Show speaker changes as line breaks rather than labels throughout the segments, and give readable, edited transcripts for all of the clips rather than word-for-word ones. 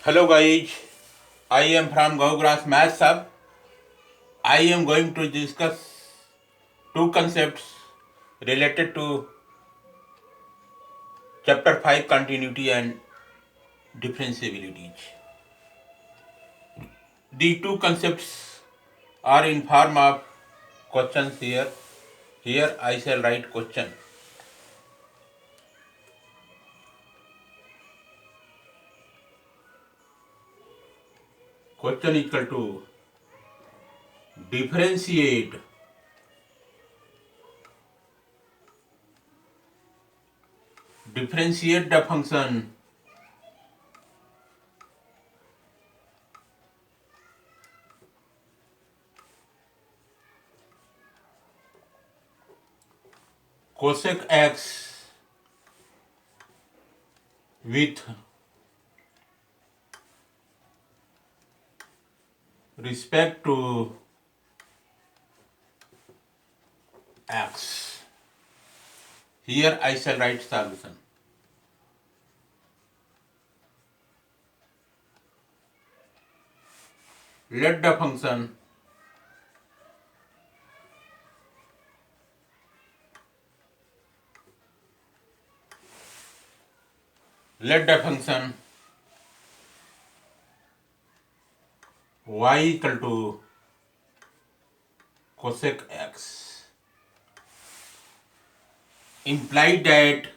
Hello guys, I am from Gaugrass Math Sub. I am going to discuss two concepts related to chapter 5 continuity and differentiability. The two concepts are in form of questions here. Here I shall write question. Question equal to differentiate the function cosec x with respect to x. Here I shall write solution. Let the function y equal to cosec x implied that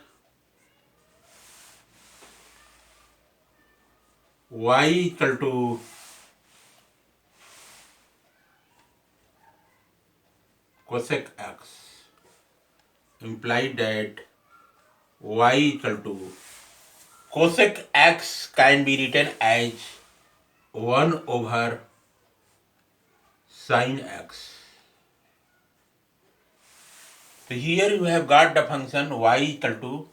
y equal to cosec x implied that y equal to cosec x can be written as 1 over sin x. So here you have got the function y equal to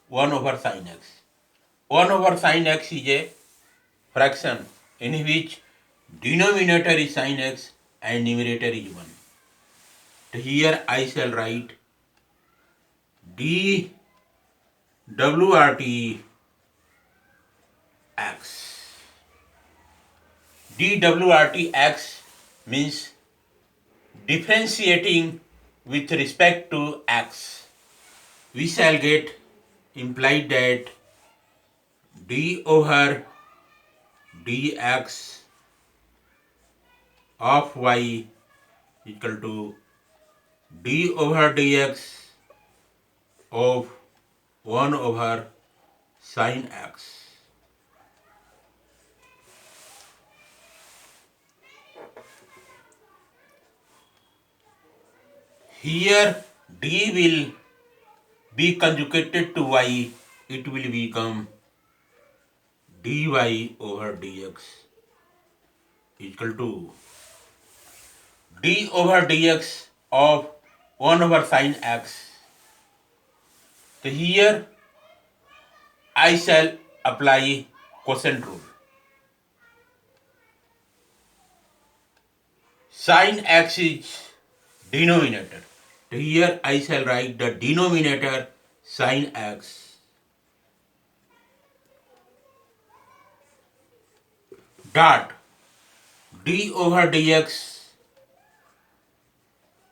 1 over sin x. 1 over sin x is a fraction in which denominator is sin x and numerator is 1. So here I shall write dwrt x. dwrt x means differentiating with respect to x. We shall get implied that d over dx of y equal to d over dx of 1 over sin x. Here d will be conjugated to y, it will become dy over dx equal to d over dx of 1 over sin x. So here I shall apply quotient rule. Sin x is denominator. So here I shall write the denominator sin x dot d over dx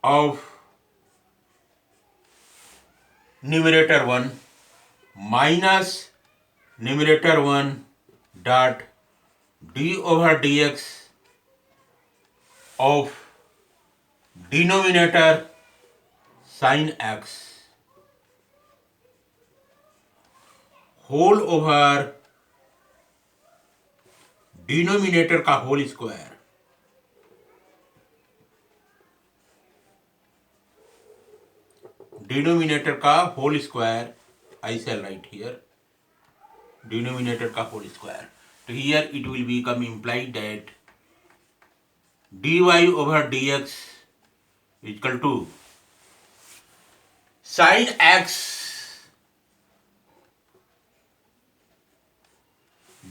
of numerator 1 minus numerator 1 dot d over dx of denominator sin x whole over denominator का whole square. Denominator का whole square I shall write here. Denominator का whole square. So here it will become implied that dy over dx is equal to sin x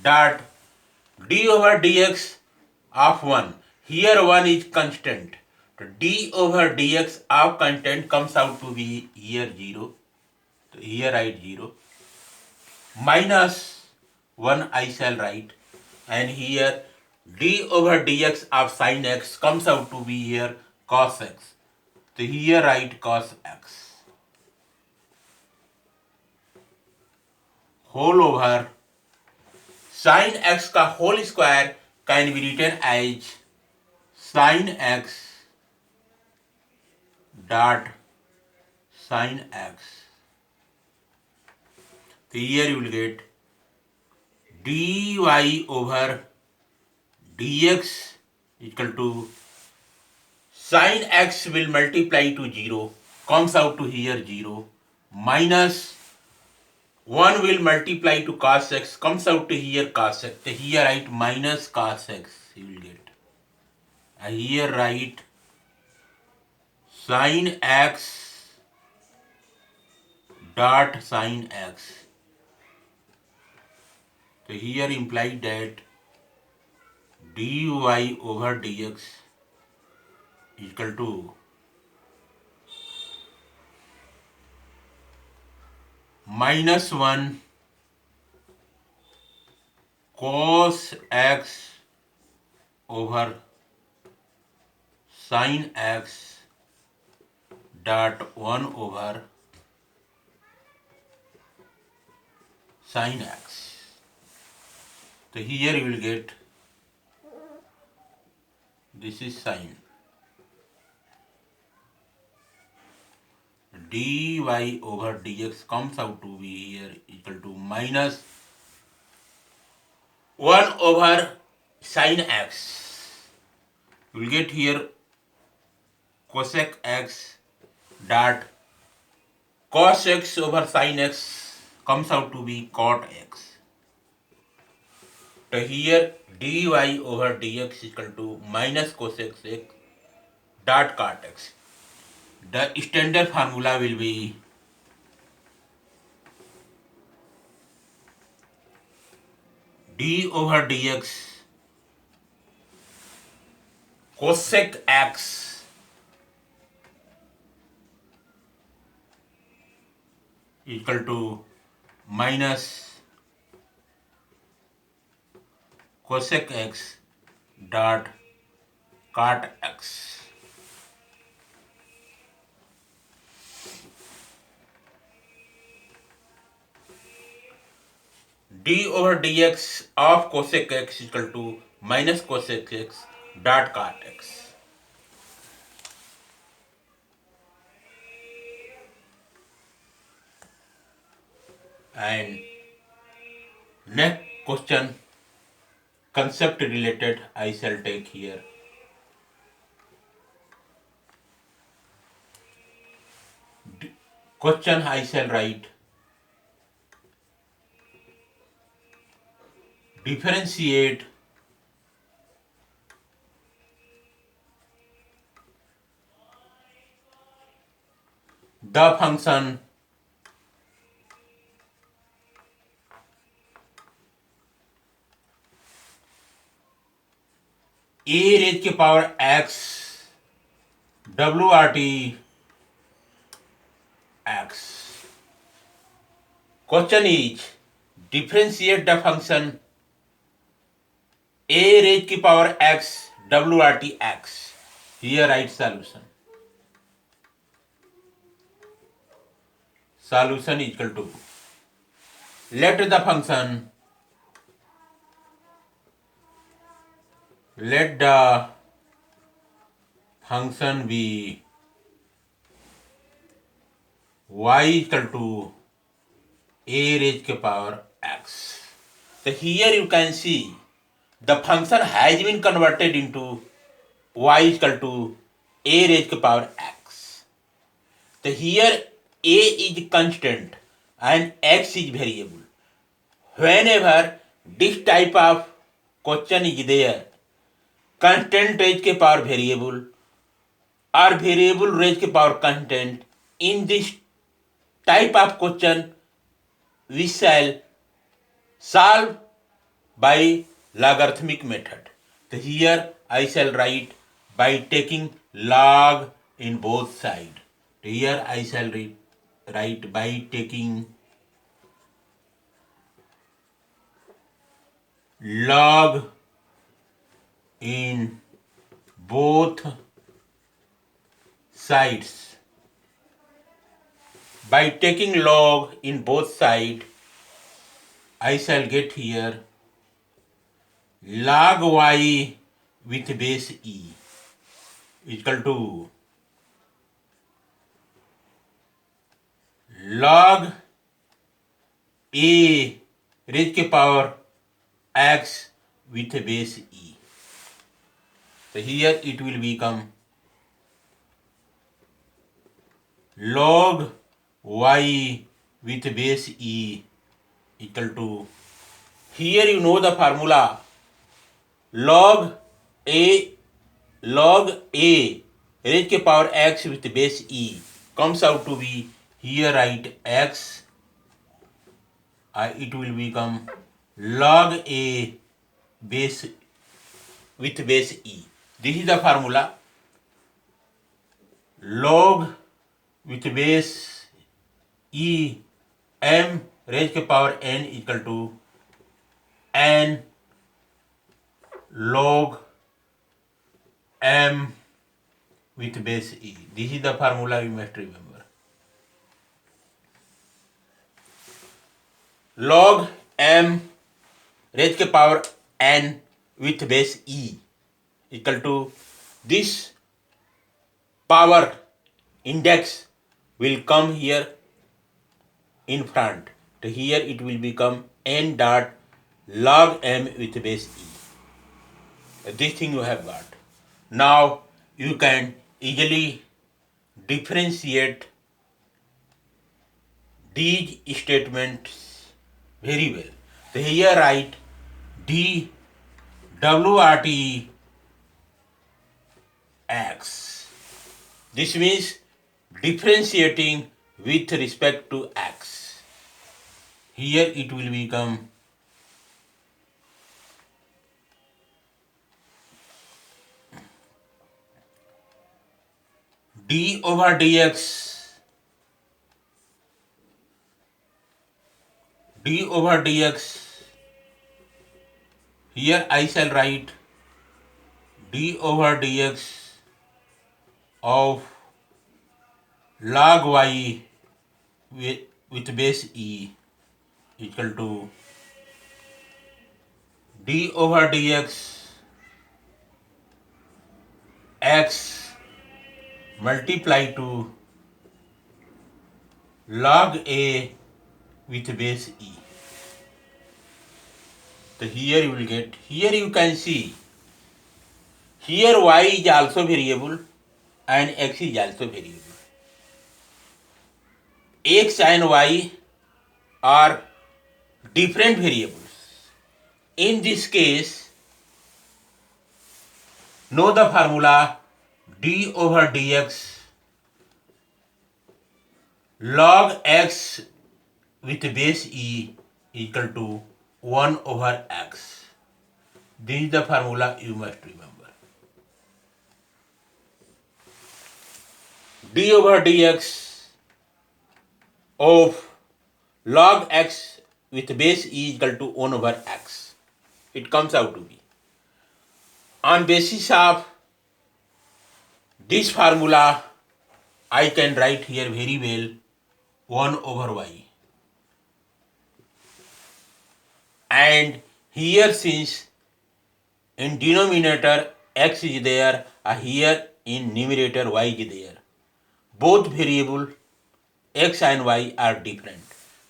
dot d over dx of 1. Here 1 is constant. So d over dx of constant comes out to be here 0. Here write 0 minus 1 I shall write and here d over dx of sin x comes out to be here cos x. So here write cos x whole over sin x का whole square can be written as sin x dot sin x. So here you will get dy over dx equal to sin x will multiply to 0, comes out to here 0, minus 1 will multiply to cos x, comes out to here cos x. So here write minus cos x you will get. Here write sin x dot sin x. So here implied that dy over dx equal to minus 1 cos x over sin x dot 1 over sin x. So here you will get this is sin dy over dx comes out to be here equal to minus 1 over sin x. You will get here cosec x dot cos x over sin x comes out to be cot x. So here dy over dx equal to minus cosec x dot cot x. The standard formula will be d over dx cosec x equal to minus cosec x dot cot x. d over dx of cosec x equal to minus cosec x dot cot x. And next question, concept related, I shall take here. Question I shall write differentiate the function a raised to power x wrt x. Question is differentiate the function a raised to power x wrt x. Here write solution. Solution is equal to let the function be y equal to a raised to power x. So here you can see the function has been converted into y equal to a raised to power x. So here a is constant and x is variable. Whenever this type of question is there, constant raised to power variable or variable raised to power constant, in this type of question we shall solve by logarithmic method. So here I shall write by taking log in both sides. Here I shall write by taking log in both sides. By taking log in both sides, I shall get here log y with base e equal to log a raised to power x with base e. So here it will become log y with base e equal to, here you know the formula, log a raised to power x with base e comes out to be, here write x, it will become log a base with base e. This is the formula, log with base e m raised to power n equal to n log m with base e. This is the formula you must remember. Log m raised to power n with base e equal to, this power index will come here in front. So here it will become n dot log m with base e. This thing you have got. Now you can easily differentiate these statements very well. So here write d WRT x. This means differentiating with respect to x. Here it will become d over dx here I shall write d over dx of log y with base e equal to d over dx x multiply to log a with base e. So here you will get, here you can see, here y is also variable and x is also variable. X and y are different variables. In this case, know the formula d over dx log x with base e equal to 1 over x. This is the formula you must remember. D over dx of log x with base e equal to 1 over x. It comes out to be. On basis of this formula, I can write here very well 1 over y. And here, since in denominator x is there, here in numerator y is there, both variable x and y are different.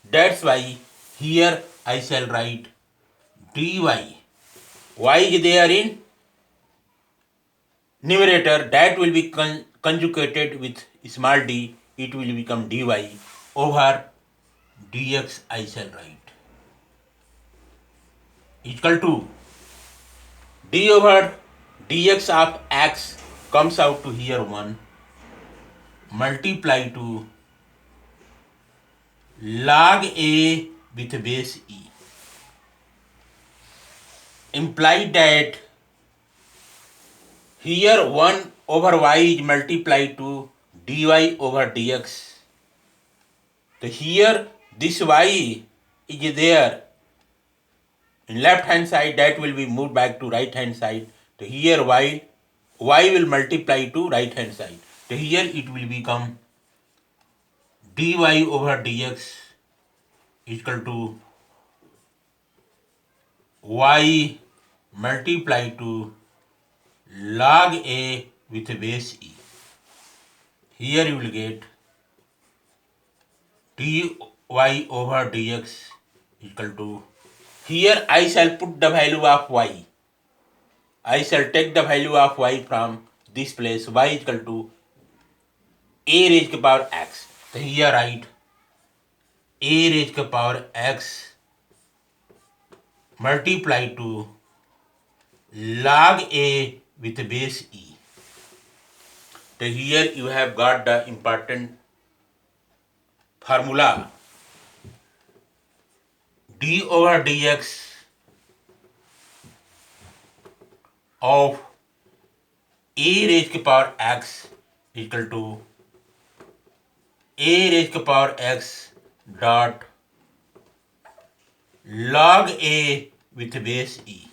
That's why here I shall write dy. Y is there in numerator, that will be conjugated with small d, it will become dy over dx I shall write equal to d over dx of x comes out to here 1 multiply to log a with base e. Implied that here 1 over y is multiplied to dy over dx. So here this y is there in left hand side, that will be moved back to right hand side. So here y will multiply to right hand side. So here it will become dy over dx equal to y multiply to log a with base e. Here you will get dy over dx equal to, here I shall put the value of y. I shall take the value of y from this place, y equal to a raised to power x. So here write a raised to power x multiply to log a with base e. So here you have got the important formula. D over dx of a raised to power x equal to a raised to power x dot log a with base e.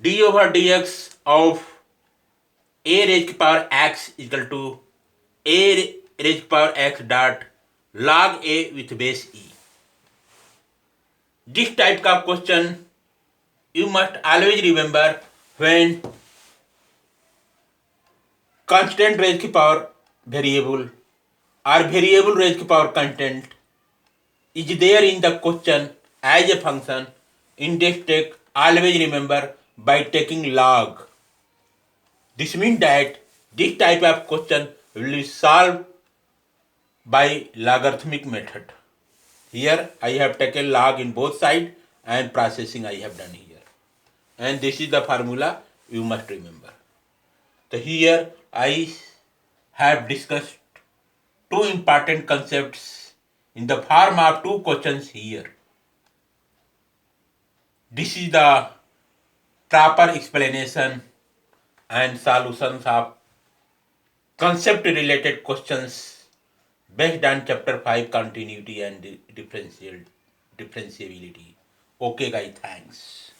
D over dx of a raised to power x equal to a raised to power x dot log a with base e. This type of question you must always remember when constant raised to power variable or variable raised to power constant is there in the question as a function. In this step, always remember by taking log. This means that this type of question will be solved by logarithmic method. Here I have taken log in both sides and processing I have done here. And this is the formula you must remember. So here I have discussed two important concepts in the form of two questions here. This is the proper explanation and solutions of concept related questions based on chapter 5 continuity and differentiability. Okay guys, thanks.